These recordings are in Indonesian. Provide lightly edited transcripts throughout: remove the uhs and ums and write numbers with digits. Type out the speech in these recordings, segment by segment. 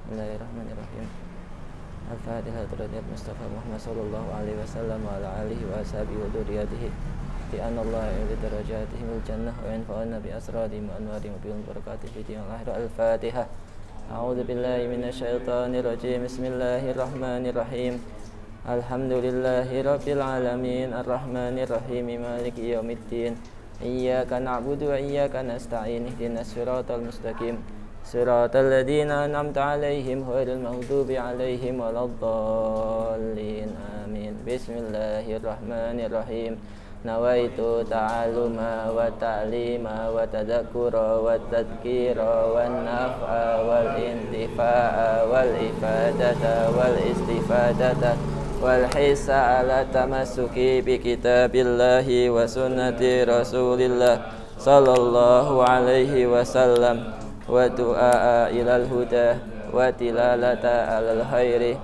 Bismillahirrahmanirrahim. Al-Fatihah terhadap Mustafa Muhammad sallallahu alaihi wasallam wa ala alihi wa ashabihi wa dzurriyyatihi. Bi anna Allah ya'li darajatihim al jannah wa yanfa'una bi asrarihim wa anwarihim wa bi barakatihim fi dunya wal akhirah. Al-Fatihah. A'udzu billahi minasyaitonir rajim. Bismillahirrahmanirrahim. Alhamdulillahi rabbil alamin arrahmanir rahim maliki yaumiddin. Iyyaka na'budu wa iyyaka nasta'in ihdinas siratal mustaqim siratal ladzina an'amta 'alaihim ghairil maghdubi 'alaihim waladdallin amin. Bismillahirrahmanirrahim. Nawaitu ta'alluma wa ta'lima wa tadhakkura wa tadhkira wan naf'a wal intifa'a wal ifadata wal istifadata wal hisa ala tamassuki bi kitabillahi wa sunnati rasulillah sallallahu alaihi wasallam wa du'a ilal huda wa tilalata alal khairi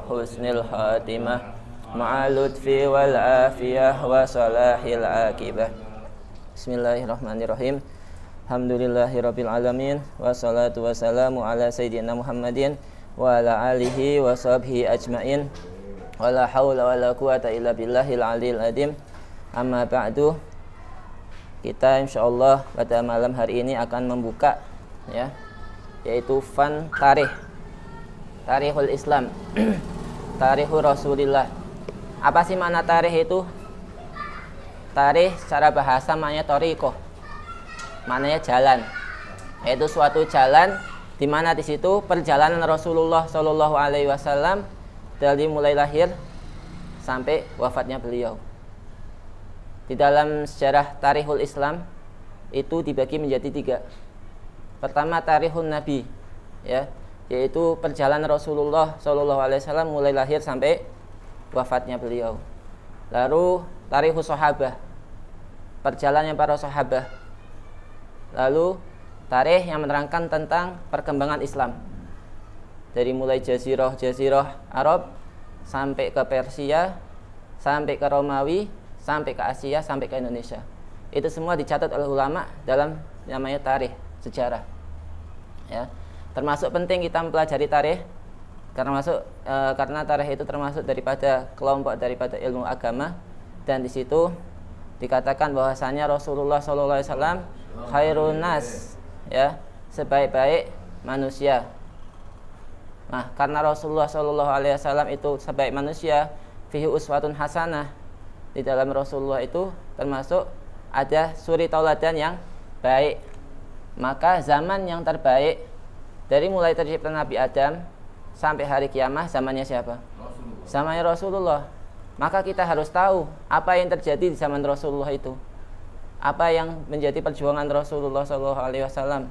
husnil khatimah ma'al lutfi wal afiyah wa salahil akibah. Bismillahirrahmanirrahim. Alhamdulillahirabbil alamin wassalatu wassalamu ala sayyidina Muhammadin wa ala alihi wa sahbihi ajmain. Wala haula wala quwata illa billahil aliyil azim. Amma ba'du. Kita insyaallah pada malam hari ini akan membuka ya, yaitu fan tarikh. Tarikhul Islam. Tarikhul Rasulillah. Apa sih makna tarikh itu? Tarikh secara bahasa maknanya thariqah. Maknanya jalan, yaitu suatu jalan di mana di situ perjalanan Rasulullah Shallallahu Alaihi Wasallam dari mulai lahir sampai wafatnya beliau. Di dalam sejarah tarikhul Islam itu dibagi menjadi 3. Pertama tarikhun Nabi, ya, yaitu perjalanan Rasulullah Shallallahu Alaihi Wasallam mulai lahir sampai wafatnya beliau. Lalu tarikhus Sahabah, perjalanan para sahabat. Lalu tarikh yang menerangkan tentang perkembangan Islam dari mulai jazirah Arab sampai ke Persia, sampai ke Romawi, sampai ke Asia, sampai ke Indonesia. Itu semua dicatat oleh ulama dalam namanya tarikh, sejarah. Ya, termasuk penting kita mempelajari tarikh karena tarikh itu termasuk daripada kelompok daripada ilmu agama, dan di situ dikatakan bahwasanya Rasulullah SAW khairun nas, ya, sebaik-baik manusia. Nah, karena Rasulullah SAW itu sebaik manusia, fihi uswatun hasanah, di dalam Rasulullah itu termasuk ada suri tauladan yang baik. Maka zaman yang terbaik dari mulai tercipta Nabi Adam sampai hari kiamat zamannya siapa? Zamannya Rasulullah. Maka kita harus tahu apa yang terjadi di zaman Rasulullah itu, apa yang menjadi perjuangan Rasulullah SAW.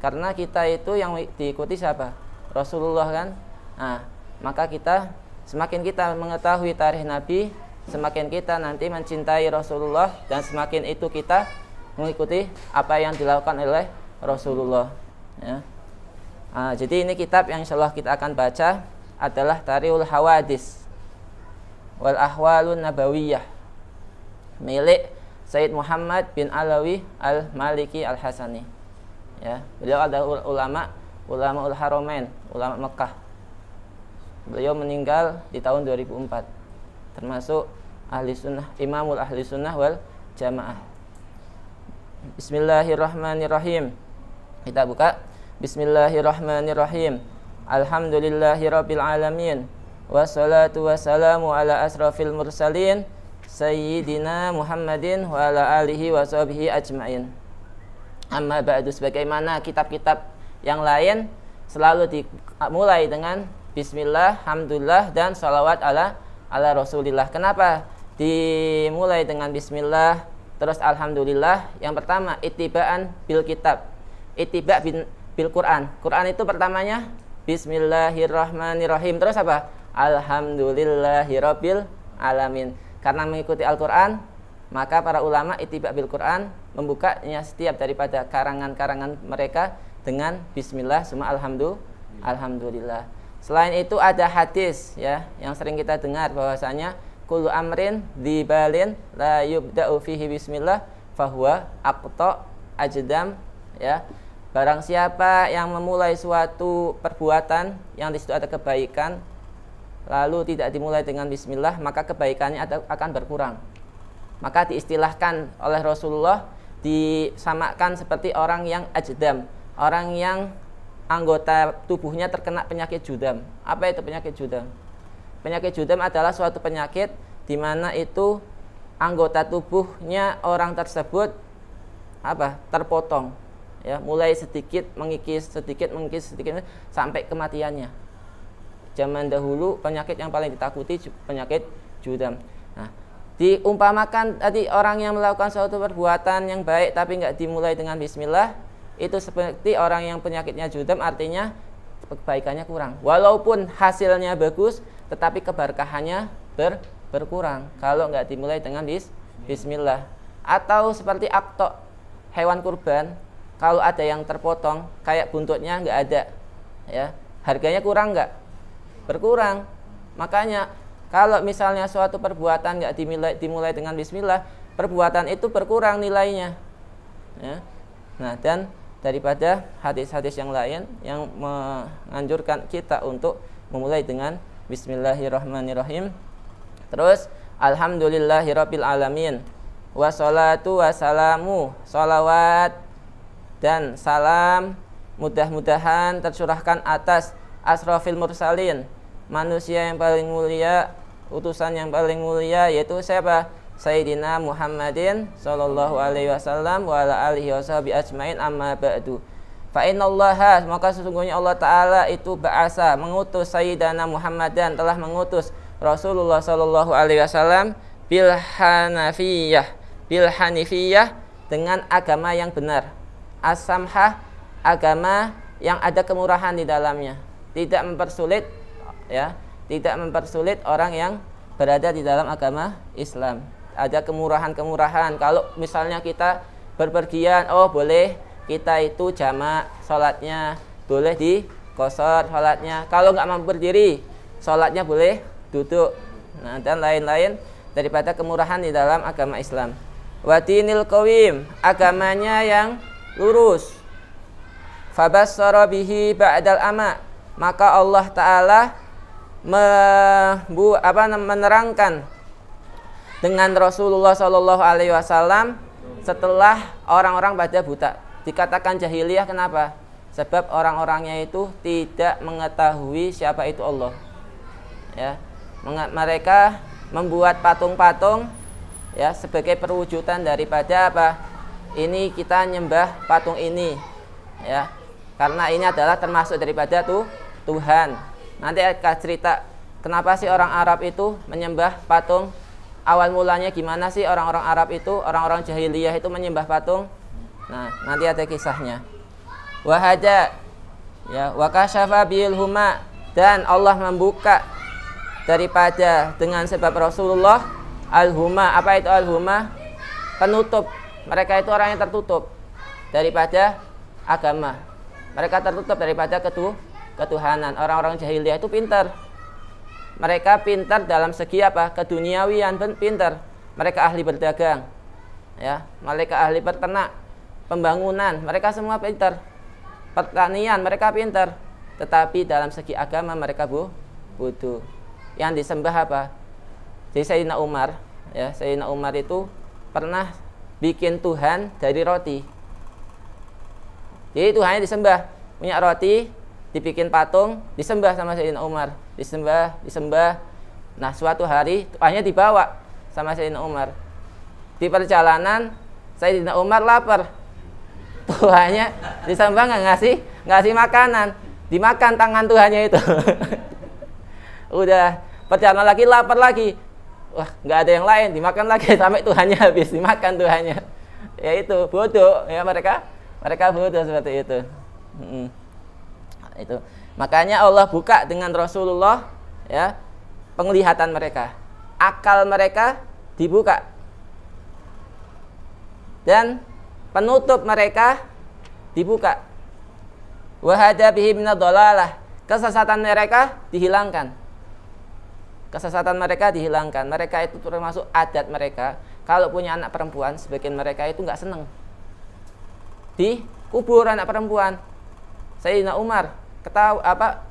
Karena kita itu yang diikuti siapa? Rasulullah kan. Nah, maka semakin kita mengetahui tarikh Nabi, semakin kita nanti mencintai Rasulullah, dan semakin itu kita mengikuti apa yang dilakukan oleh Rasulullah, ya. Jadi ini kitab yang insyaallah kita akan baca adalah Tarikhul Hawadis wal Ahwalun Nabawiyah, milik Sayyid Muhammad bin Alawi Al-Maliki Al-Hasani. Ya, beliau adalah ulama Haramain, ulama Mekah. Beliau meninggal di tahun 2004. Termasuk ahli sunnah, imamul ahli sunnah wal jamaah. Bismillahirrahmanirrahim. Kita buka. Bismillahirrahmanirrahim. Alhamdulillahirabbil alamin. Wassalatu wassalamu ala asrafil mursalin Sayyidina Muhammadin wa ala alihi wa sahbihi ajma'in. Amma ba'du, sebagaimana kitab-kitab yang lain selalu dimulai dengan bismillah, hamdulillah, dan salawat ala Rasulillah. Kenapa dimulai dengan bismillah terus alhamdulillah? Yang pertama, ittiba'an bil kitab, ittiba' bil Quran. Quran itu pertamanya bismillahirrahmanirrahim, terus apa? Alhamdulillahirabbil alamin. Karena mengikuti Al-Quran, maka para ulama ittiba' bil Quran membukanya setiap daripada karangan-karangan mereka dengan bismillah summa alhamdulillah. Selain itu ada hadis, ya, yang sering kita dengar bahwasanya kullu amrin dibalin la yubda'u fihi bismillah fahuwa aqta ajdam, ya. Barang siapa yang memulai suatu perbuatan yang di situ ada kebaikan lalu tidak dimulai dengan bismillah, maka kebaikannya akan berkurang. Maka diistilahkan oleh Rasulullah, disamakan seperti orang yang ajdam, orang yang anggota tubuhnya terkena penyakit judam. Apa itu penyakit judam? Penyakit judam adalah suatu penyakit di mana itu anggota tubuhnya orang tersebut terpotong, ya, mulai sedikit mengikis sampai kematiannya. Zaman dahulu penyakit yang paling ditakuti penyakit judam. Nah, diumpamakan tadi orang yang melakukan suatu perbuatan yang baik tapi nggak dimulai dengan bismillah, itu seperti orang yang penyakitnya judam, artinya kebaikannya kurang. Walaupun hasilnya bagus, tetapi keberkahannya berkurang kalau nggak dimulai dengan bismillah. Atau seperti akto, hewan kurban, kalau ada yang terpotong, kayak buntutnya nggak ada, ya, harganya kurang nggak? Berkurang. Makanya kalau misalnya suatu perbuatan nggak dimulai dengan bismillah, perbuatan itu berkurang nilainya, ya. Nah, dan daripada hadis-hadis yang lain yang menganjurkan kita untuk memulai dengan bismillahirrahmanirrahim. Terus alhamdulillahirabbil alamin, wassalatu wassalamu, salawat dan salam mudah-mudahan tercurahkan atas asrofil mursalin, manusia yang paling mulia, utusan yang paling mulia, yaitu siapa? Sayyidina Muhammadin sallallahu alaihi wasallam wa ala alihi washabi ajmain, amma ba'du. Fa innallaha, maka sesungguhnya Allah Ta'ala itu ba'asa, mengutus Sayyidina Muhammadan, telah mengutus Rasulullah sallallahu alaihi wasallam bil hanifiyah, dengan agama yang benar, as-samhah, agama yang ada kemurahan di dalamnya, tidak mempersulit, ya, tidak mempersulit orang yang berada di dalam agama Islam. Ada kemurahan-kemurahan. Kalau misalnya kita berpergian, oh boleh kita itu jamak sholatnya, boleh dikosor sholatnya. Kalau nggak mampu berdiri, sholatnya boleh duduk. Nah, dan lain-lain daripada kemurahan di dalam agama Islam. Wadinil qawim, agamanya yang lurus. Fabassara bihi ba'dal ama, maka Allah Ta'ala menerangkan dengan Rasulullah Shallallahu Alaihi Wasallam setelah orang-orang pada buta. Dikatakan jahiliyah kenapa? Sebab orang-orangnya itu tidak mengetahui siapa itu Allah, ya. Mereka membuat patung-patung, ya, sebagai perwujudan daripada apa? Ini kita nyembah patung ini, ya, karena ini adalah termasuk daripada Tuhan. Nanti akan cerita kenapa sih orang Arab itu menyembah patung. Awal mulanya gimana sih orang-orang Arab itu, orang-orang jahiliyah itu menyembah patung. Nah, nanti ada kisahnya. Wahada, ya, wa kasyafa bil huma, dan Allah membuka daripada dengan sebab Rasulullah al-huma. Apa itu al-huma? Penutup. Mereka itu orang yang tertutup daripada agama. Mereka tertutup daripada ketuhanan. Orang-orang jahiliyah itu pintar. Mereka pintar dalam segi apa? Keduniawian, pintar. Mereka ahli berdagang, ya. Mereka ahli peternak, pembangunan, mereka semua pintar. Pertanian, mereka pintar. Tetapi dalam segi agama mereka bodoh. Yang disembah apa? Jadi Sayyidina Umar, ya, Sayyidina Umar itu pernah bikin Tuhan dari roti. Jadi Tuhannya disembah, punya roti, dibikin patung, disembah sama Sayyidina Umar, disembah. Nah, suatu hari Tuhannya dibawa sama Sayyidina Umar. Di perjalanan Sayyidina Umar lapar. Tuhannya disembah nggak ngasih makanan, dimakan tangan Tuhannya itu. Udah perjalanan lagi, lapar lagi. Wah, nggak ada yang lain, dimakan lagi sampai Tuhannya habis, dimakan Tuhannya. Ya itu bodoh, ya, mereka bodoh seperti itu. Itu makanya Allah buka dengan Rasulullah, ya, penglihatan mereka, akal mereka dibuka, dan penutup mereka dibuka. Wahada bihi minadh-dhalalah, kesesatan mereka dihilangkan. Kesesatan mereka dihilangkan. Mereka itu termasuk adat mereka. kalau punya anak perempuan, sebagian mereka itu nggak seneng dikubur anak perempuan. Sayyidina Umar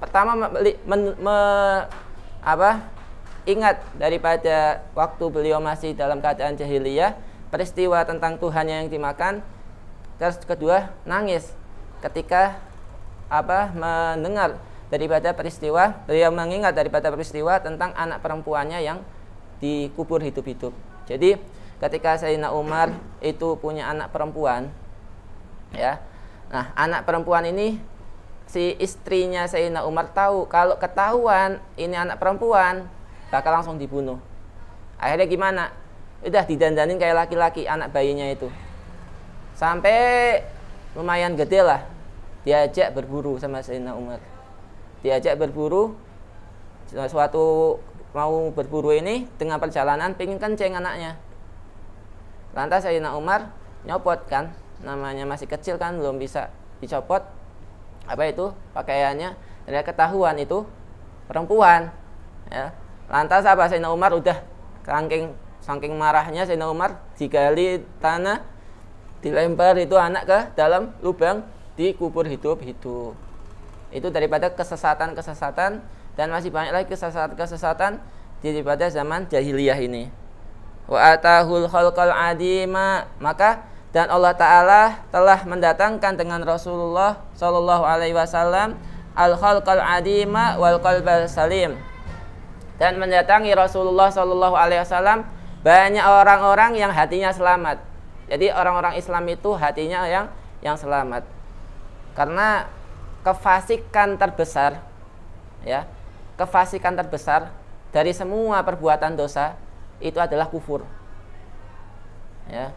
pertama ingat daripada waktu beliau masih dalam keadaan jahiliyah, peristiwa tentang Tuhan yang dimakan. Terus kedua, nangis ketika mendengar daripada peristiwa, beliau mengingat daripada peristiwa tentang anak perempuannya yang dikubur hidup-hidup. Jadi ketika Sayyidina Umar itu punya anak perempuan, ya, nah anak perempuan ini, si istrinya Sayyidina Umar tahu kalau ketahuan ini anak perempuan bakal langsung dibunuh. Akhirnya gimana? Udah didandanin kayak laki-laki anak bayinya itu. Sampai lumayan gede lah, diajak berburu sama Sayyidina Umar. Diajak berburu, suatu mau berburu ini tengah perjalanan pengen kencing anaknya. Lantas Sayyidina Umar nyopot kan, namanya masih kecil kan, belum bisa dicopot pakaiannya, dan ketahuan itu perempuan, ya. Lantas Sayyidina Umar udah saking marahnya Sayyidina Umar digali tanah, dilempar itu anak ke dalam lubang, dikubur hidup-hidup. Itu daripada kesesatan-kesesatan, dan masih banyak lagi kesesatan-kesesatan daripada zaman jahiliyah ini. Wa atahul khalqal adima, maka dan Allah Ta'ala telah mendatangkan dengan Rasulullah Sallallahu Alaihi Wasallam al khalqal adima wal qalbal salim, dan mendatangi Rasulullah Sallallahu Alaihi Wasallam banyak orang-orang yang hatinya selamat. Jadi orang-orang Islam itu hatinya yang selamat. Karena kefasikan terbesar, ya, kefasikan terbesar dari semua perbuatan dosa itu adalah kufur. Ya.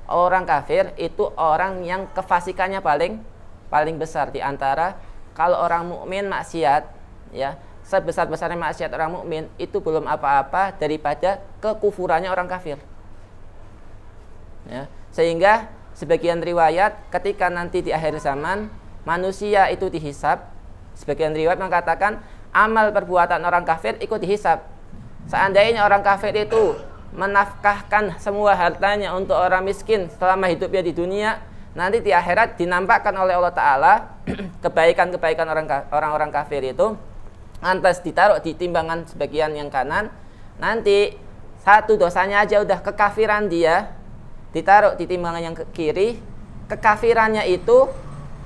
Orang kafir itu orang yang kefasikannya paling besar di antara. Kalau orang mukmin maksiat, ya, sebesar-besarnya maksiat orang mukmin itu belum apa-apa daripada kekufurannya orang kafir. Ya, sehingga sebagian riwayat ketika nanti di akhir zaman manusia itu dihisab, sebagian riwayat mengatakan amal perbuatan orang kafir ikut dihisab. Seandainya orang kafir itu menafkahkan semua hartanya untuk orang miskin selama hidupnya di dunia, nanti di akhirat dinampakkan oleh Allah Ta'ala kebaikan-kebaikan orang-orang kafir itu, lantas ditaruh di timbangan sebagian yang kanan. Nanti satu dosanya aja udah kekafiran dia, ditaruh di timbangan yang ke kiri. Kekafirannya itu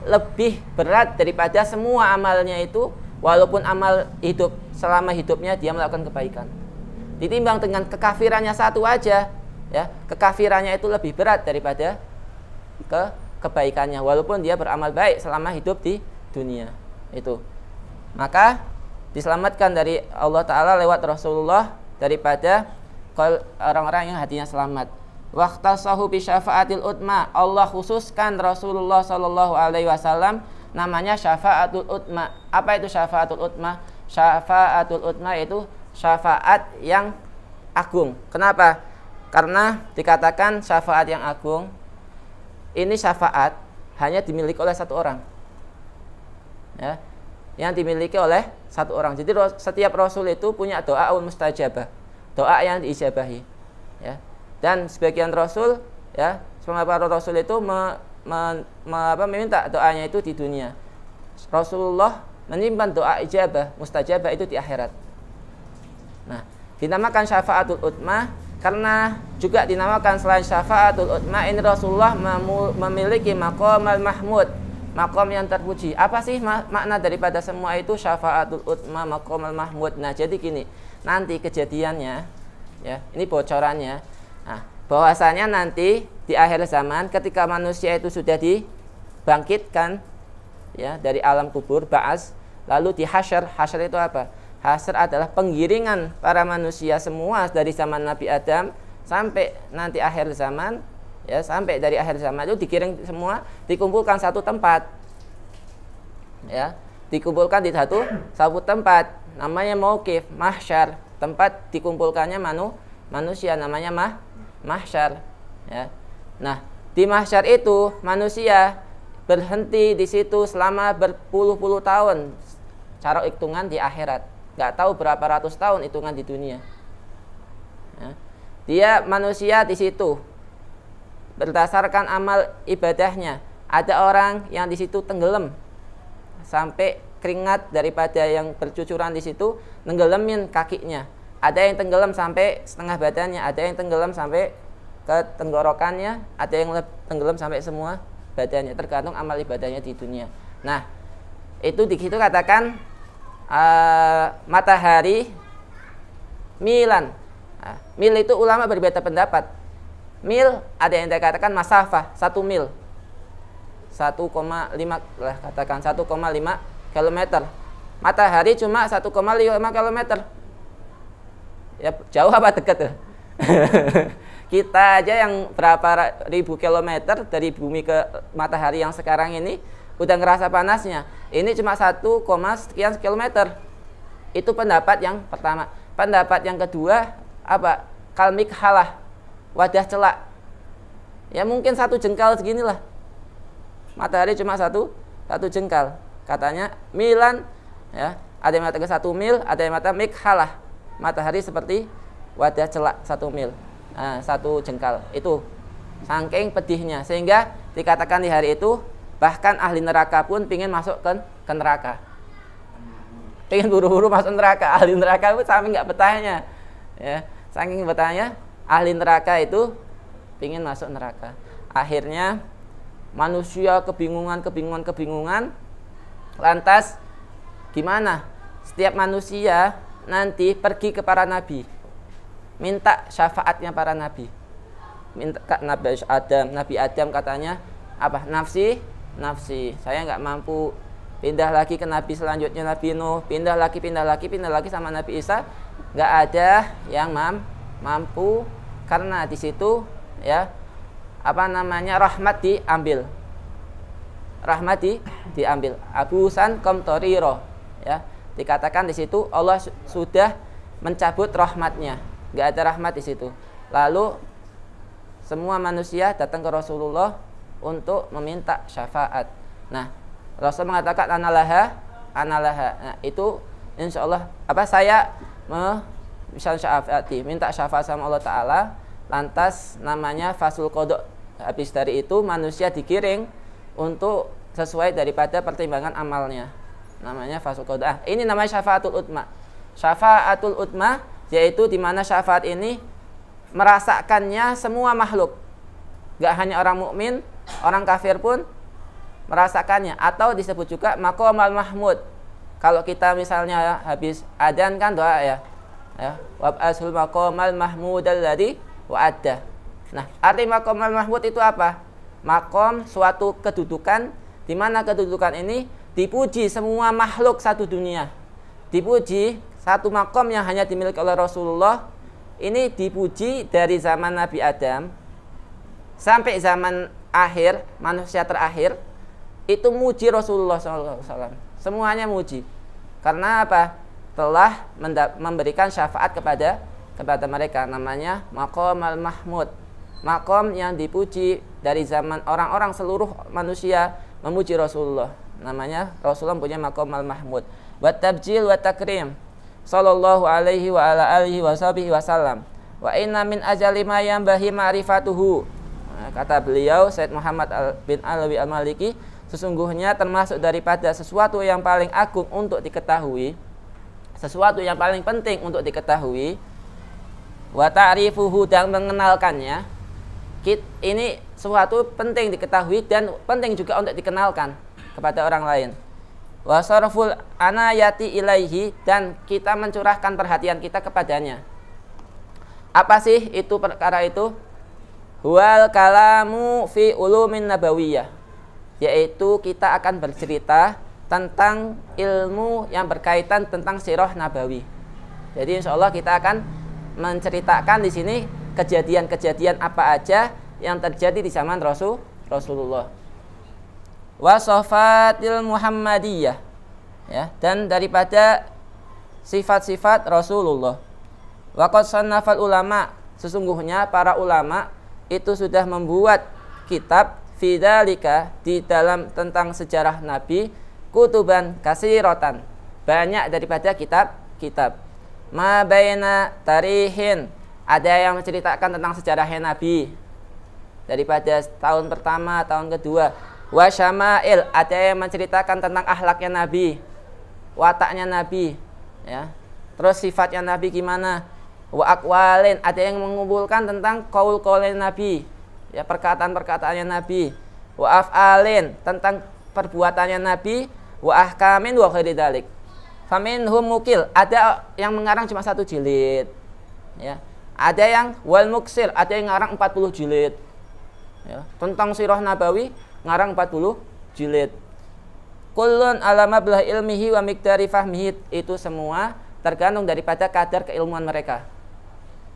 lebih berat daripada semua amalnya itu, walaupun amal hidup selama hidupnya dia melakukan kebaikan. Ditimbang dengan kekafirannya satu aja, ya, kekafirannya itu lebih berat daripada kebaikannya, walaupun dia beramal baik selama hidup di dunia itu. Maka diselamatkan dari Allah Ta'ala lewat Rasulullah daripada orang-orang yang hatinya selamat. Waqtasahu bi syafaatil utma, Allah khususkan Rasulullah Sallallahu Alaihi Wasallam namanya syafaatul utma. Apa itu syafaatul utma? Syafaatul utma itu syafaat yang agung. Kenapa? Karena dikatakan syafaat yang agung. Ini syafaat hanya dimiliki oleh satu orang, ya, yang dimiliki oleh satu orang. Jadi setiap Rasul itu punya doa mustajabah, doa yang diijabahi, ya. Dan sebagian Rasul, ya, semua para Rasul itu meminta doanya itu di dunia. Rasulullah menyimpan doa ijabah mustajabah itu di akhirat. Nah, dinamakan syafaatul utma karena juga dinamakan selain syafaatul utma ini Rasulullah memiliki maqamal mahmud, maqam yang terpuji. Apa sih makna daripada semua itu syafaatul utma, maqamal mahmud? Nah, jadi gini, nanti kejadiannya, ya, ini bocorannya. Nah, bahwasanya nanti di akhir zaman ketika manusia itu sudah dibangkitkan, ya, dari alam kubur, ba'as, lalu dihasyar. Hasyar itu apa? Hasyar adalah penggiringan para manusia semua dari zaman Nabi Adam sampai nanti akhir zaman, ya, sampai dari akhir zaman itu digiring semua, dikumpulkan satu tempat, ya, dikumpulkan di satu tempat namanya mauqif mahsyar, tempat dikumpulkannya manusia namanya mahsyar, ya. Nah, di mahsyar itu manusia berhenti di situ selama berpuluh-puluh tahun, cara hitungan di akhirat. Nggak tahu berapa ratus tahun hitungan di dunia, ya. Dia manusia di situ berdasarkan amal ibadahnya. Ada orang yang di situ tenggelam sampai keringat daripada yang bercucuran di situ nenggelamin kakinya. Ada yang tenggelam sampai setengah badannya, ada yang tenggelam sampai ke tenggorokannya, ada yang tenggelam sampai semua badannya, tergantung amal ibadahnya di dunia. Nah, itu di situ katakan matahari milan. Nah, mil itu ulama berbeda pendapat. Mil ada yang dikatakan masafah 1 mil 1,5 lah, katakan 1,5 kilometer. Matahari cuma 1,5 kilometer. Ya jauh apa dekat tuh? Kita aja yang berapa ribu kilometer dari bumi ke matahari yang sekarang ini udah ngerasa panasnya. Ini cuma 1, sekian kilometer. Itu pendapat yang pertama. Pendapat yang kedua apa? Kalmik halah, wadah celak. Ya mungkin 1 jengkal seginilah. Matahari cuma satu jengkal. Katanya milan, ya. Ada yang mengatakan 1 mil, ada yang mengatakan mikhalah. Matahari seperti wadah celak 1 mil. Nah, 1 jengkal. Itu saking pedihnya sehingga dikatakan di hari itu bahkan ahli neraka pun pingin masuk ke neraka. Pengen buru-buru masuk neraka. Ahli neraka itu sampai nggak betahnya. Ya, saking betahnya ahli neraka itu pingin masuk neraka. Akhirnya manusia kebingungan. Lantas gimana? Setiap manusia nanti pergi ke para nabi, minta syafaatnya para nabi. Minta ke Nabi Adam katanya apa? Nafsi, saya nggak mampu. Pindah lagi ke nabi selanjutnya Nabi Nuh, pindah lagi sama Nabi Isa, nggak ada yang mampu karena di situ ya rahmat diambil. Abusan komtoriro, ya, dikatakan di situ Allah sudah mencabut rahmatnya, nggak ada rahmat di situ. Lalu semua manusia datang ke Rasulullah untuk meminta syafaat. Nah, Rasul mengatakan analaha. Nah, itu insya Allah saya bisa syafaati, minta syafaat sama Allah Ta'ala. Lantas namanya fasul qodok. Habis dari itu manusia digiring untuk sesuai daripada pertimbangan amalnya. Namanya fasul qodok. Ini namanya syafaatul utma. Syafaatul utma yaitu di mana syafaat ini merasakannya semua makhluk. Gak hanya orang mukmin, orang kafir pun merasakannya. Atau disebut juga maqamal mahmud. Kalau kita misalnya habis adzan kan doa ya. Wab'asul maqamal mahmudal ladzi wa'adda. Nah, arti maqamal mahmud itu apa? Maqam suatu kedudukan di mana kedudukan ini dipuji semua makhluk satu dunia. Dipuji satu maqam yang hanya dimiliki oleh Rasulullah. Ini dipuji dari zaman Nabi Adam sampai zaman akhir, manusia terakhir. Itu muji Rasulullah SAW. Semuanya muji. Karena apa? Telah memberikan syafaat kepada mereka. Namanya maqamal mahmud. Maqam yang dipuji dari zaman orang-orang seluruh manusia memuji Rasulullah. Namanya Rasulullah punya maqamal mahmud. Wa tabjil wa takrim. Sallallahu alaihi wa ala alihi wa sahbihi wasallam. Wa inna min ajali ma yanbahi ma'rifatuhu. Kata beliau Said Muhammad bin Alawi Al-Maliki, sesungguhnya termasuk daripada sesuatu yang paling agung untuk diketahui, sesuatu yang paling penting untuk diketahui, wa ta'rifuhu, dan mengenalkannya. Ini sesuatu penting diketahui dan penting juga untuk dikenalkan kepada orang lain. Wa sarful anayati ilaihi, dan kita mencurahkan perhatian kita kepadanya. Apa sih itu perkara itu? Huwal kalamu fi ulumin nabawiyah, yaitu kita akan bercerita tentang ilmu yang berkaitan tentang sirah nabawi. Jadi insya Allah kita akan menceritakan di sini kejadian-kejadian apa aja yang terjadi di zaman Rasulullah. Wasofatil Muhammadiyah, ya, dan daripada sifat-sifat Rasulullah. Waqad sannafal ulama, sesungguhnya para ulama itu sudah membuat kitab fidzalika, di dalam tentang sejarah Nabi, kutuban katsiratan, banyak daripada kitab-kitab. Ma baina tarihin Ada yang menceritakan tentang sejarahnya Nabi daripada tahun pertama, tahun kedua. Wa syama'il, ada yang menceritakan tentang akhlaknya Nabi, wataknya Nabi, ya. Terus sifatnya Nabi gimana? Wa aqwalin, ada yang mengumpulkan tentang qaul-qaulnya Nabi, ya, perkataan-perkataannya Nabi. Wa af'alin, tentang perbuatannya Nabi. Wa ahkamin wa ghairi dzalik. Faminhum mukil, ada yang mengarang cuma 1 jilid, ya. Ada yang wal muksir, ada yang ngarang 40 jilid, ya. Tentang sirah Nabawi ngarang 40 jilid. Kullun ala mablah ilmihi wa miqdari fahmihi, itu semua tergantung daripada kadar keilmuan mereka.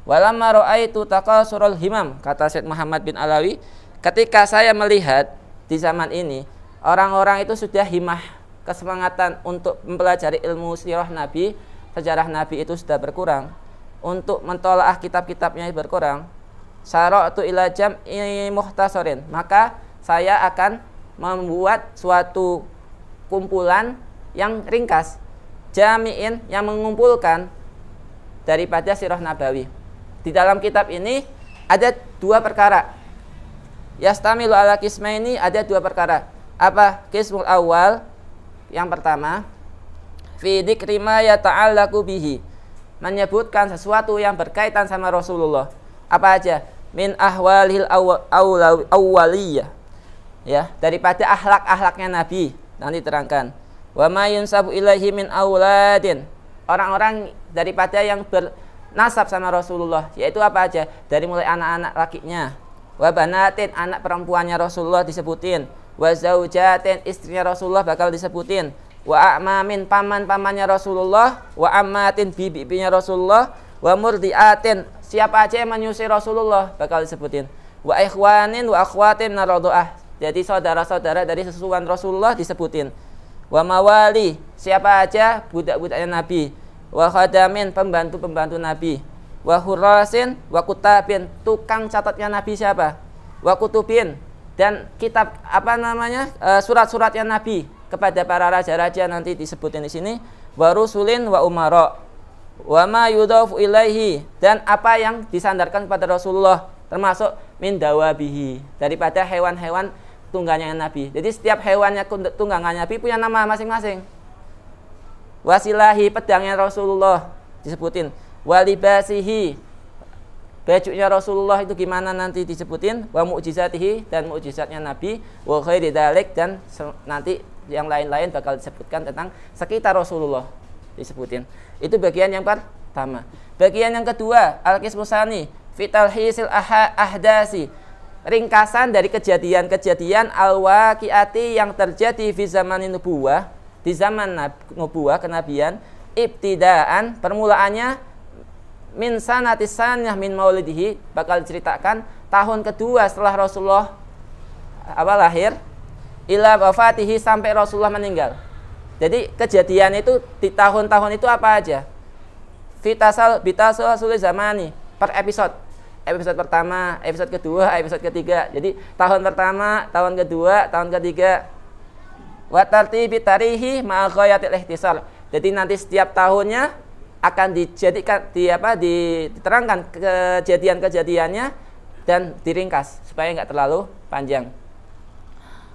Walamma ra'aitu taqasurul himam, kata Syekh Muhammad bin Alawi, ketika saya melihat di zaman ini orang-orang itu sudah himah, kesemangatan untuk mempelajari ilmu sirah Nabi, sejarah Nabi itu sudah berkurang, untuk mentolaah kitab-kitabnya berkurang. Syara'tu ila jam'i mukhtasarin, maka saya akan membuat suatu kumpulan yang ringkas, jami'in, yang mengumpulkan daripada sirah Nabawi. Di dalam kitab ini ada 2 perkara. Yastamilu ala qismaini, ada 2 perkara. Apa? Qismul awal, yang pertama, fi dzikri ma yata'allaqu bihi, menyebutkan sesuatu yang berkaitan sama Rasulullah. Apa aja? Min ahwalil awwaliyah, ya, daripada akhlak-akhlaknya Nabi, nanti terangkan. Wa ma yunsabu ilaihi min auladin, orang-orang daripada yang bernasab sama Rasulullah, yaitu apa aja? Dari mulai anak-anak lakinya. Wa banatin, anak perempuannya Rasulullah disebutin. Wa zaujatin, istrinya Rasulullah bakal disebutin. Wa a'mamin, paman-pamannya Rasulullah. Wa ammatin, bibi-bibinya Rasulullah. Wa murdiatin, siapa aja yang menyusui Rasulullah bakal disebutin. Wa ikhwanin wa akhwatin naradha'ah, jadi saudara-saudara dari susuan Rasulullah disebutin. Wa mawali, siapa aja budak-budaknya Nabi. Wa khadamin, pembantu-pembantu Nabi. Wa hurasin wa kutabin, tukang catatnya Nabi siapa. Wa kutubin, dan kitab surat-suratnya Nabi kepada para raja-raja nanti disebutin di sini. Wa rusulin wa umara. Wa ma yudhafu ilaihi, dan apa yang disandarkan kepada Rasulullah, termasuk min dawabihi, daripada hewan-hewan tunggangannya Nabi. Jadi setiap hewannya tunggangannya Nabi punya nama masing-masing. Wasilahi, pedangnya Rasulullah disebutin. Walibasihi, bajunya Rasulullah itu gimana nanti disebutin. Wa mu'jizatihi, dan mu'jizatnya Nabi. Wa ghairi dzalik, dan nanti yang lain-lain bakal disebutkan tentang sekitar Rasulullah disebutin. Itu bagian yang pertama. Bagian yang kedua, al-qismu tsani, fitalhisil ahdasi, ringkasan dari kejadian-kejadian al-waqi'ati yang terjadi di zaman nubuwah, di zaman nubuwah kenabian, ibtidaan, permulaannya min sanatis saniyah min maulidihi, bakal diceritakan tahun kedua setelah Rasulullah lahir, ila wafatihi, sampai Rasulullah meninggal. Jadi kejadian itu di tahun-tahun itu apa aja? Bitasal sulit zamani, per episode. Episode pertama, episode kedua, episode ketiga. Jadi tahun pertama, tahun kedua, tahun ketiga. Wa tartibi tarihi ma'a ghayatil ihtisar. Jadi nanti setiap tahunnya akan dijadikan diterangkan kejadian-kejadiannya dan diringkas supaya nggak terlalu panjang.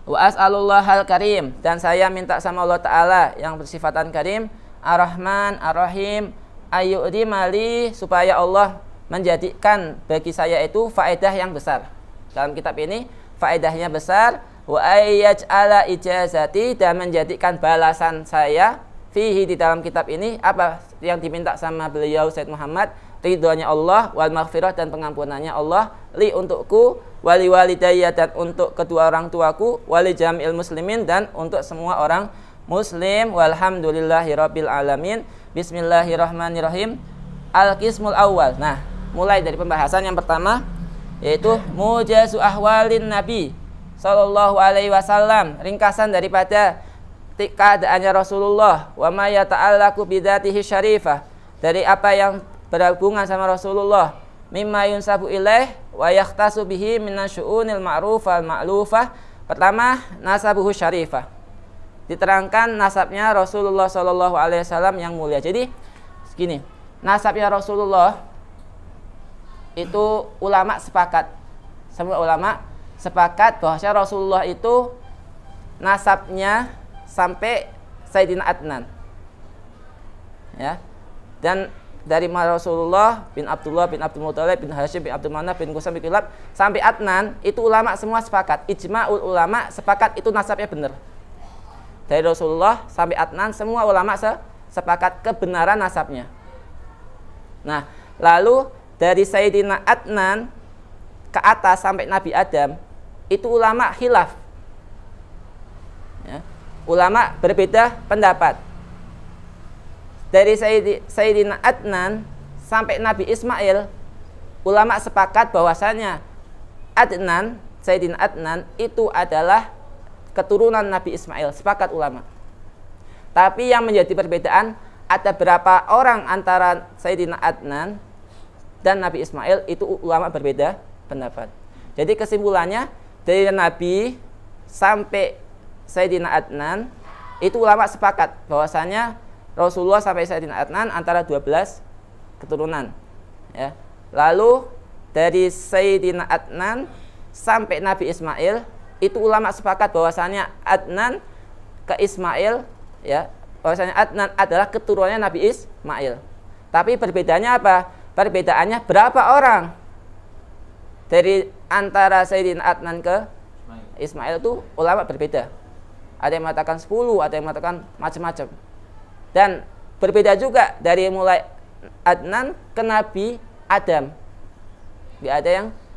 Wa as'alullahal karim, dan saya minta sama Allah Ta'ala yang bersifatan karim, ar-Rahman, ar-Rahim, ayyudimali, supaya Allah menjadikan bagi saya itu faedah yang besar. Dalam kitab ini faedahnya besar. Wa ayyaj'ala ijazati, dan menjadikan balasan saya fihi, di dalam kitab ini, apa yang diminta sama beliau Sayyid Muhammad, ridhonya Allah, wal maghfirah, dan pengampunannya Allah, li, untukku, wali walidayya, dan untuk kedua orang tuaku, wali jamil muslimin, dan untuk semua orang muslim, walhamdulillahirabbil alamin. Bismillahirrahmanirrahim. Al-qismul awal. Nah, mulai dari pembahasan yang pertama, yaitu mujazu ahwalin Nabi sallallahu alaihi wasallam, ringkasan daripada keadaannya Rasulullah, wa ma yata'allaqu bidzatihi syarifah, dari apa yang berhubungan sama Rasulullah, mimma yunsabu ilaih wa yakhtasu bihi minasyu'unil ma'rufah al-ma'lufah. Pertama, nasabuhu syarifah, diterangkan nasabnya Rasulullah sallallahu alaihi wasallam yang mulia. Jadi segini, nasabnya Rasulullah itu ulama sepakat, semua ulama sepakat bahwasanya Rasulullah itu nasabnya sampai Sayyidina Adnan. Ya. Dan dari Rasulullah bin Abdullah bin Abdul Muthalib bin Hashim bin Abdul Manaf bin Qusam bin Kilab sampai Adnan itu ulama semua sepakat, ijma'ul ulama sepakat itu nasabnya benar. Dari Rasulullah sampai Adnan semua ulama sepakat kebenaran nasabnya. Nah, lalu dari Sayyidina Adnan ke atas sampai Nabi Adam itu ulama khilaf. Ya. Ulama berbeda pendapat. Dari Sayyidina Adnan sampai Nabi Ismail, ulama sepakat bahwasanya Sayyidina Adnan itu adalah keturunan Nabi Ismail, sepakat ulama. Tapi yang menjadi perbedaan ada berapa orang antara Sayyidina Adnan dan Nabi Ismail itu ulama berbeda pendapat. Jadi kesimpulannya dari Nabi sampai Sayyidina Adnan itu ulama sepakat bahwasanya Rasulullah sampai Sayyidina Adnan antara 12 keturunan. Ya. Lalu dari Sayyidina Adnan sampai Nabi Ismail itu ulama sepakat bahwasanya Adnan ke Ismail, ya, bahwasanya Adnan adalah keturunannya Nabi Ismail. Tapi perbedaannya apa? Perbedaannya berapa orang dari antara Sayyidina Adnan ke Ismail itu ulama berbeda. Ada yang mengatakan 10, ada yang mengatakan macam-macam. Dan berbeda juga dari mulai Adnan ke Nabi Adam. Gak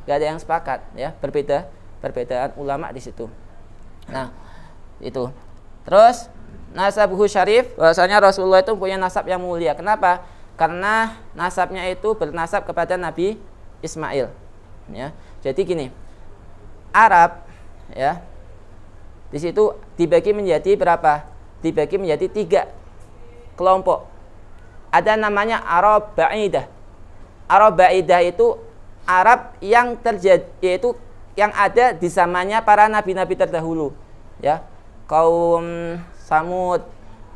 ada yang sepakat, ya, perbedaan ulama di situ. Nah, itu. Terus nasabuhu syarif, bahwasanya Rasulullah itu punya nasab yang mulia. Kenapa? Karena nasabnya itu bernasab kepada Nabi Ismail. Ya. Jadi gini, Arab, ya, di situ dibagi menjadi berapa? Dibagi menjadi 3 kelompok. Ada namanya Arab Ba'idah. Arab Ba'idah itu Arab yang terjadi, yaitu yang ada di zamannya para nabi-nabi terdahulu, ya. Kaum Samud,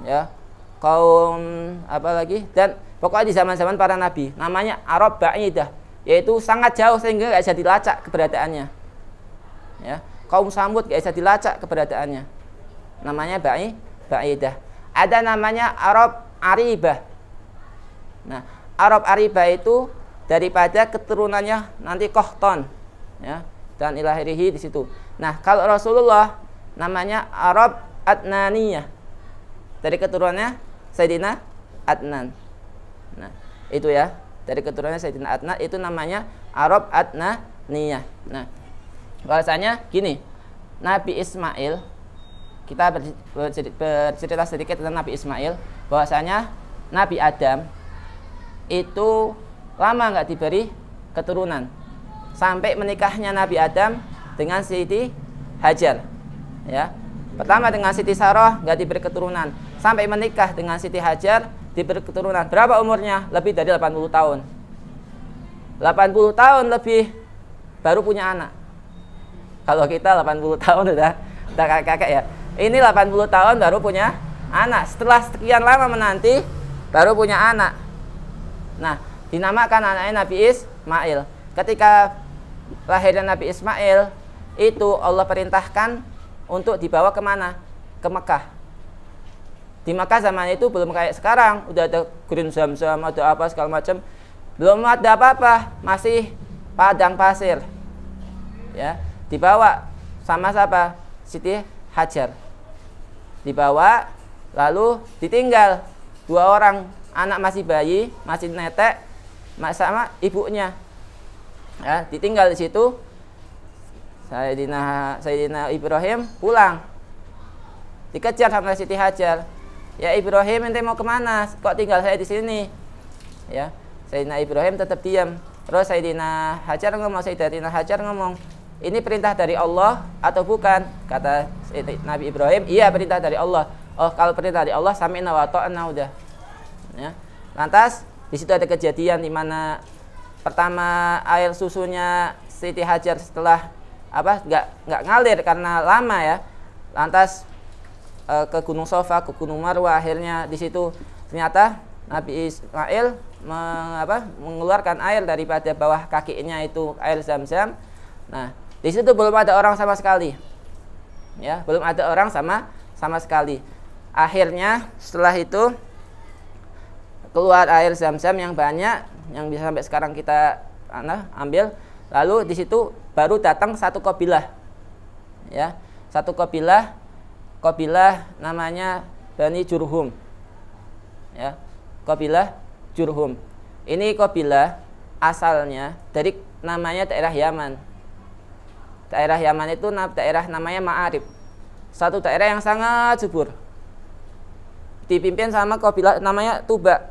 ya. Kaum apa lagi? Dan pokoknya di zaman-zaman para nabi. Namanya Arab Ba'idah, yaitu sangat jauh sehingga nggak bisa dilacak keberadaannya. Ya. Kaum Samud nggak bisa dilacak keberadaannya. Namanya Ba'idah. Ada namanya Arab Aribah. Nah, Arab Aribah itu daripada keturunannya nanti Qahtan, ya, dan ilahirihi di situ. Nah, kalau Rasulullah namanya Arab Adnaniyah, dari keturunannya Sayyidina Adnan. Nah, itu ya, dari keturunannya Sayyidina Adnan itu namanya Arab Adnaniyah. Nah, bahasanya gini, Nabi Ismail, kita bercerita sedikit tentang Nabi Ismail, bahwasanya Nabi Adam itu lama nggak diberi keturunan sampai menikahnya Nabi Adam dengan Siti Hajar, ya. Pertama dengan Siti Sarah nggak diberi keturunan, sampai menikah dengan Siti Hajar diberi keturunan. Berapa umurnya? Lebih dari 80 tahun. 80 tahun lebih baru punya anak. Kalau kita 80 tahun udah kakek-kakek, ya. Ini 80 tahun baru punya anak. Setelah sekian lama menanti baru punya anak. Nah, dinamakan anaknya Nabi Ismail. Ketika lahirnya Nabi Ismail itu Allah perintahkan untuk dibawa kemana? Ke Mekah. Di Mekah zaman itu belum kayak sekarang, udah ada green Zam-Zam, ada apa segala macam. Belum ada apa-apa, masih padang pasir. Ya, dibawa sama siapa? Siti Hajar. Dibawa, lalu ditinggal 2 orang, anak masih bayi, masih netek, sama ibunya. Ya, ditinggal di situ. Sayyidina Ibrahim pulang, dikejar sama Siti Hajar. Ya Ibrahim, ente mau kemana? Kok tinggal saya di sini? Ya, Sayyidina Ibrahim tetap diam. Terus Sayyidina Hajar ngomong, ini perintah dari Allah atau bukan? Kata Nabi Ibrahim, iya perintah dari Allah. Oh, kalau perintah dari Allah, sami'na wa ta'na, udah. Ya. Lantas di situ ada kejadian di mana pertama air susunya Siti Hajar setelah nggak ngalir karena lama, ya. Lantas ke Gunung Safa, ke Gunung Marwah, akhirnya di situ ternyata Nabi Ismail mengeluarkan air daripada bawah kakinya itu air Zam-Zam. Nah, di situ belum ada orang sama sekali. Ya, belum ada orang sama sekali. Akhirnya setelah itu keluar air Zam-Zam yang banyak, yang bisa sampai sekarang kita ambil. Lalu di situ baru datang satu kabilah. Ya, satu kabilah namanya Bani Jurhum. Ya, kabilah Jurhum. Ini kabilah asalnya dari namanya daerah Yaman. Daerah Yaman itu daerah namanya Ma'arib. Satu daerah yang sangat subur. Dipimpin sama kabilah namanya Tuba.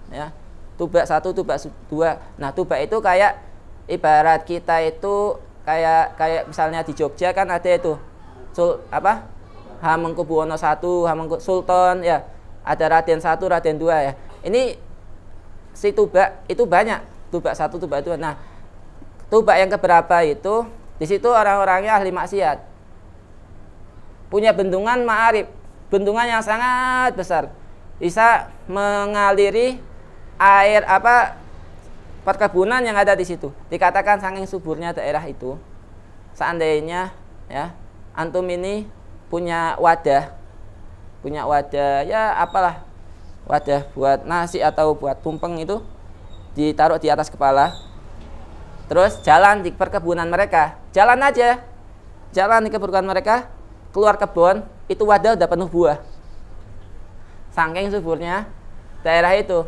Ya. Tuba 1, Tuba 2. Nah, Tuba itu kayak ibarat kita itu kayak misalnya di Jogja kan ada itu Hamengkubuwono 1, Sultan ya. Ada Raden 1, Raden 2 ya. Ini si Tuba itu banyak, Tuba 1, Tuba 2. Nah, Tuba yang keberapa itu di situ orang-orangnya ahli maksiat. Punya bendungan Ma'arib, bendungan yang sangat besar. Bisa mengaliri air perkebunan yang ada di situ. Dikatakan saking suburnya daerah itu. Seandainya ya, antum ini punya wadah ya apalah, wadah buat nasi atau buat tumpeng itu ditaruh di atas kepala, terus jalan di perkebunan mereka, jalan di perkebunan mereka, keluar kebun itu wadah udah penuh buah, saking suburnya daerah itu,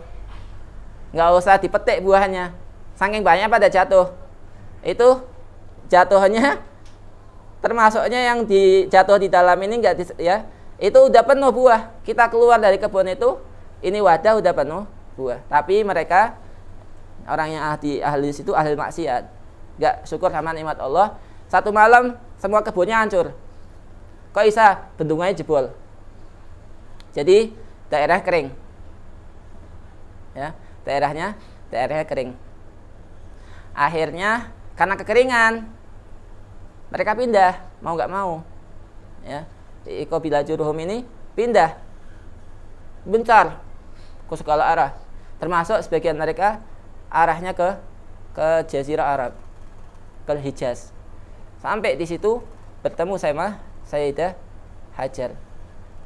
nggak usah dipetik buahnya, saking banyak pada jatuh, itu jatuhnya termasuknya yang jatuh di dalam ini itu udah penuh buah. Kita keluar dari kebun itu, ini wadah udah penuh buah. Tapi mereka orang yang ahli situ ahli maksiat, nggak syukur sama nikmat Allah. Satu malam semua kebunnya hancur. Kok bisa? Bendungannya jebol. Jadi daerah kering. Ya, daerahnya kering. Akhirnya karena kekeringan mereka pindah, mau nggak mau. Ya. Kabilah Jurhum ini pindah bencar ke segala arah, termasuk sebagian mereka arahnya ke Jazirah Arab, ke Hijaz. Sampai di situ bertemu sama Sayyidah Hajar,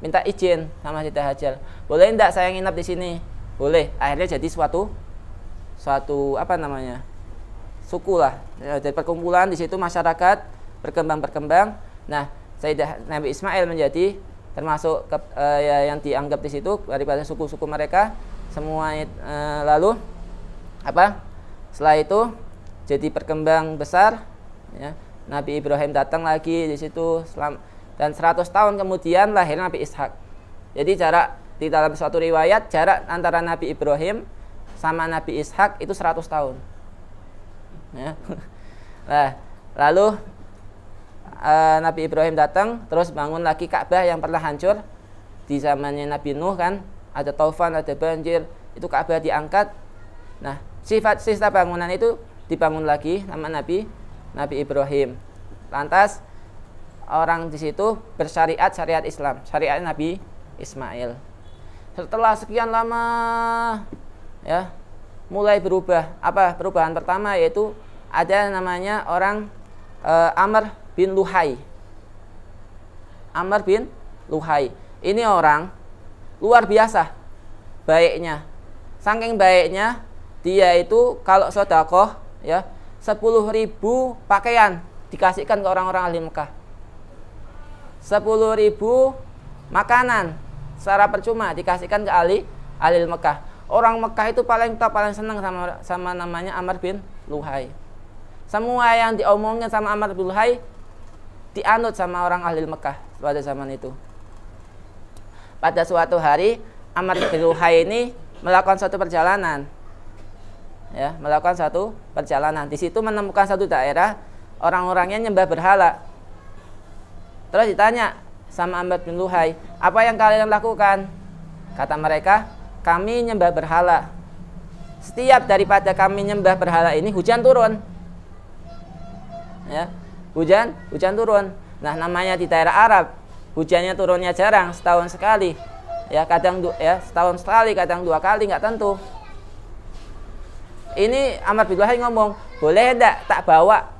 minta izin sama Sayyidah Hajar, boleh enggak saya nginap di sini? Boleh. Akhirnya jadi suatu suku lah, dari perkumpulan di situ, masyarakat berkembang. Nah, Sayyidah Nabi Ismail menjadi termasuk yang dianggap di situ daripada suku-suku mereka semua. Lalu setelah itu jadi berkembang besar ya. Nabi Ibrahim datang lagi di situ dan 100 tahun kemudian lahir Nabi Ishak. Jadi jarak di dalam suatu riwayat, jarak antara Nabi Ibrahim sama Nabi Ishak itu 100 tahun ya. Nah, lalu Nabi Ibrahim datang, terus bangun lagi Ka'bah yang pernah hancur di zamannya Nabi Nuh kan, ada taufan, ada banjir, itu Ka'bah diangkat. Nah, sisa bangunan itu dibangun lagi sama Nabi Ibrahim. Lantas orang di situ syariat Islam, syariat Nabi Ismail. Setelah sekian lama ya, mulai berubah. Apa perubahan pertama? Yaitu ada namanya orang Amr bin Luhai. Ini orang luar biasa baiknya. Saking baiknya dia itu kalau sedekah ya 10.000 pakaian dikasihkan ke orang-orang ahli Mekah. 10.000 makanan secara percuma dikasihkan ke ahli Mekah. Orang Mekah itu paling senang sama namanya Amr bin Luhai. Semua yang diomongin sama Amr bin Luhai dianut sama orang ahli Mekah pada zaman itu. Pada suatu hari Amr bin Luhai ini melakukan suatu perjalanan. Ya, melakukan suatu perjalanan. Di situ menemukan satu daerah orang-orangnya nyembah berhala. Terus ditanya sama Amr bin Luhai, "Apa yang kalian lakukan?" Kata mereka, "Kami nyembah berhala. Setiap daripada kami nyembah berhala ini hujan turun." Ya. Hujan turun. Nah, namanya di daerah Arab hujannya turunnya jarang, setahun sekali. Ya, kadang ya setahun sekali, kadang 2 kali, nggak tentu. Ini Amr bin Luhai ngomong, boleh enggak tak bawa?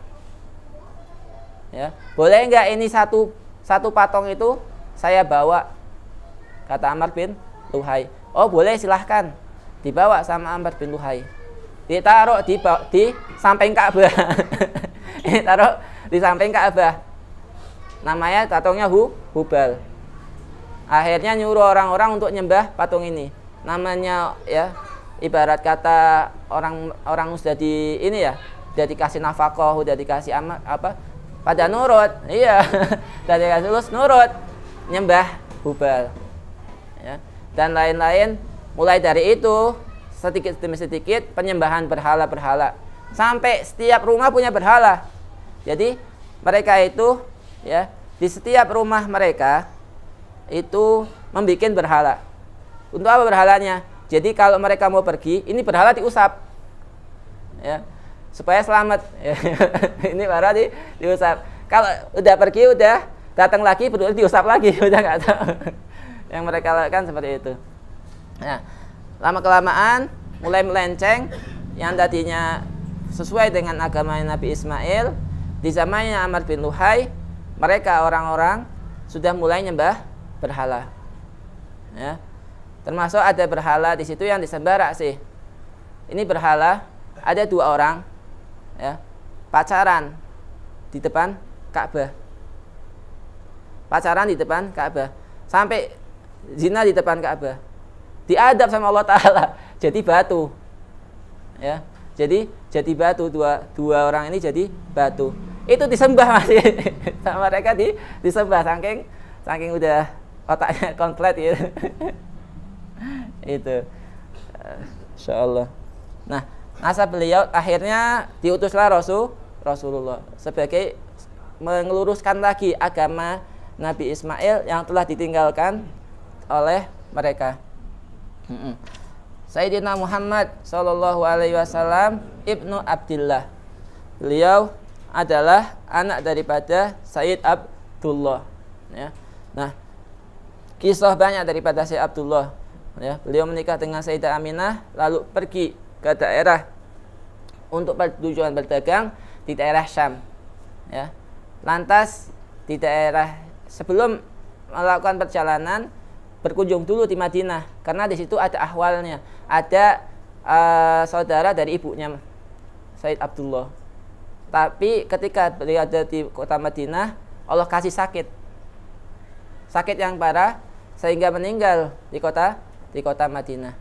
Ya, boleh enggak ini satu patong itu saya bawa? Kata Amr bin Luhai. Oh, boleh, silahkan. Dibawa sama Amr bin Luhai. Ditaruh di samping Ka'bah. Ditaruh di samping Ka'bah. Namanya patungnya Hubal. Akhirnya nyuruh orang-orang untuk nyembah patung ini. Namanya ya ibarat kata orang sudah di ini ya, sudah dikasih nafkah, sudah dikasih pada nurut. Iya. Sudah dikasih lulus nurut, nyembah Hubal. Ya. Dan lain-lain. Mulai dari itu sedikit demi sedikit penyembahan berhala-berhala. Sampai setiap rumah punya berhala. Jadi mereka itu ya, di setiap rumah mereka itu membuat berhala. Untuk apa berhalanya? Jadi kalau mereka mau pergi, ini berhala diusap, ya, supaya selamat. Ini berhala diusap. Kalau udah pergi, udah datang lagi, berdua diusap lagi, udah nggak tahu. Yang mereka lakukan seperti itu. Nah, lama kelamaan mulai melenceng. Yang tadinya sesuai dengan agama Nabi Ismail, di zamannya Amr bin Luhai, mereka orang-orang sudah mulai nyembah berhala, ya. Termasuk ada berhala di situ yang disembah Raksih. Ini berhala, ada 2 orang, ya, pacaran di depan Ka'bah. Pacaran di depan Ka'bah, sampai zina di depan Ka'bah. Diadab sama Allah Ta'ala jadi batu, ya. Jadi batu, dua orang ini jadi batu. Itu disembah masih sama mereka, disembah saking udah otaknya komplit gitu. Itu insyaallah. Nah, nasab beliau akhirnya diutuslah Rasulullah sebagai meluruskan lagi agama Nabi Ismail yang telah ditinggalkan oleh mereka. Sayyidina Muhammad sallallahu alaihi wasallam ibnu Abdillah. Beliau adalah anak daripada Sayyid Abdullah, ya. Nah, kisah banyak daripada Sayyid Abdullah, ya. Beliau menikah dengan Sayyidah Aminah, lalu pergi ke daerah untuk tujuan berdagang di daerah Syam, ya. Lantas di daerah sebelum melakukan perjalanan berkunjung dulu di Madinah, karena di situ ada ahwalnya, ada saudara dari ibunya Sayyid Abdullah. Tapi ketika beliau ada di kota Madinah, Allah kasih sakit yang parah sehingga meninggal di kota Madinah.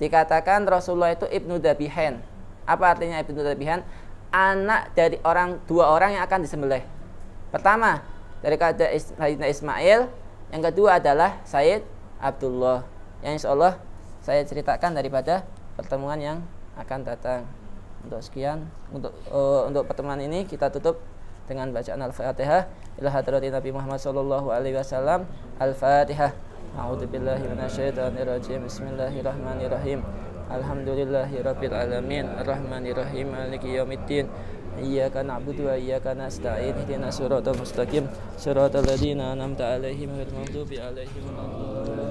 Dikatakan Rasulullah itu Ibnu Dabihan. Apa artinya Ibnu Dabihan? Anak dari 2 orang yang akan disembelih. Pertama dari Sayyidina Ismail, yang kedua adalah Sayyid Abdullah, yang insya Allah saya ceritakan daripada pertemuan yang akan datang. Untuk sekian, untuk pertemuan ini kita tutup dengan bacaan Al-Fatihah. Ila hadratin Nabi Muhammad sallallahu alaihi wasallam. Al-Fatihah. A'udzubillahi minasyaitonirrajim. Bismillahirrahmanirrahim. Alhamdulillahirabbil alamin. Arrahmanirrahim. Maliki yaumiddin. Iyyaka na'budu wa iyyaka nasta'in. Ihdinas siratal mustaqim. Siratal ladzina an'amta 'alaihim ghairil maghdubi 'alaihim waladdallin.